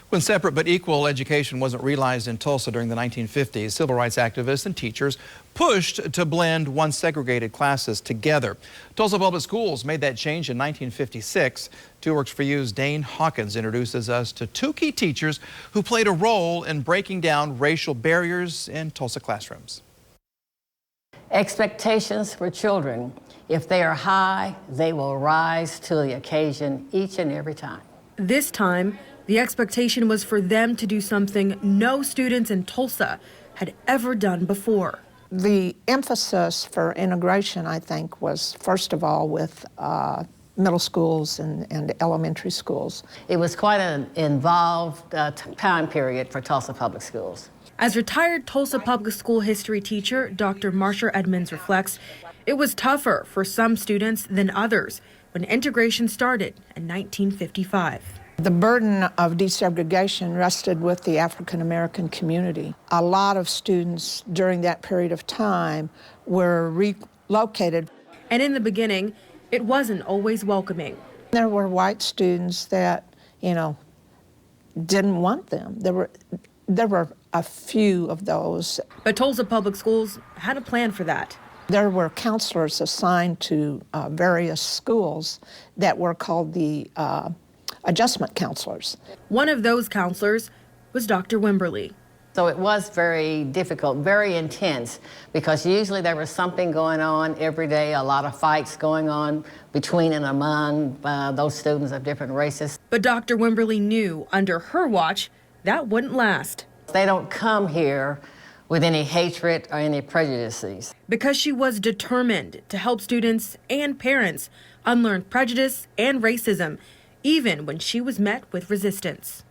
When separate but equal education wasn't realized in Tulsa during the 1950s, civil rights activists and teachers pushed to blend once segregated classes together. Tulsa Public Schools made that change in 1956. 2 Works for You's Dane Hawkins introduces us to 2 key teachers who played a role in breaking down racial barriers in Tulsa classrooms. Expectations for children. If they are high, they will rise to the occasion each and every time. This time, the expectation was for them to do something no students in Tulsa had ever done before. The emphasis for integration, I think, was first of all with middle schools and elementary schools. It was quite an involved time period for Tulsa Public Schools. As retired Tulsa Public School history teacher Dr. Marsha Edmonds reflects, it was tougher for some students than others when integration started in 1955. The burden of desegregation rested with the African American community. A lot of students during that period of time were relocated. And in the beginning, it wasn't always welcoming. There were white students that, didn't want them. There were a few of those. But Tulsa Public Schools had a plan for that. There were counselors assigned to various schools that were called the adjustment counselors. One of those counselors was Dr. Wimberly. So it was very difficult, very intense, because usually there was something going on every day, a lot of fights going on between and among those students of different races. But Dr. Wimberly knew under her watch that wouldn't last. They don't come here with any hatred or any prejudices. Because she was determined to help students and parents unlearn prejudice and racism, even when she was met with resistance.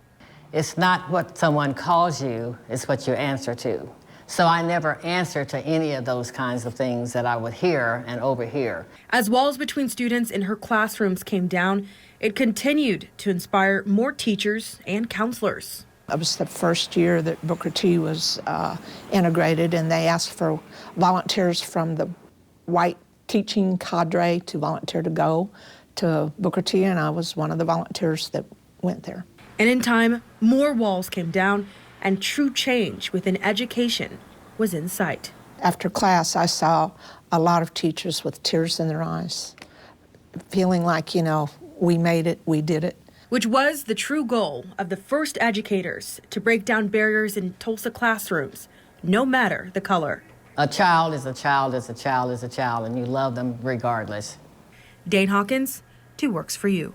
It's not what someone calls you, it's what you answer to. So I never answer to any of those kinds of things that I would hear and overhear. As walls between students in her classrooms came down, it continued to inspire more teachers and counselors. It was the first year that Booker T was integrated, and they asked for volunteers from the white teaching cadre to volunteer to go to Booker T, and I was one of the volunteers that went there. And in time, more walls came down, and true change within education was in sight. After class, I saw a lot of teachers with tears in their eyes, feeling like, we made it, we did it. Which was the true goal of the first educators to break down barriers in Tulsa classrooms, no matter the color. A child is a child is a child is a child, and you love them regardless. Dane Hawkins, 2 Works for You.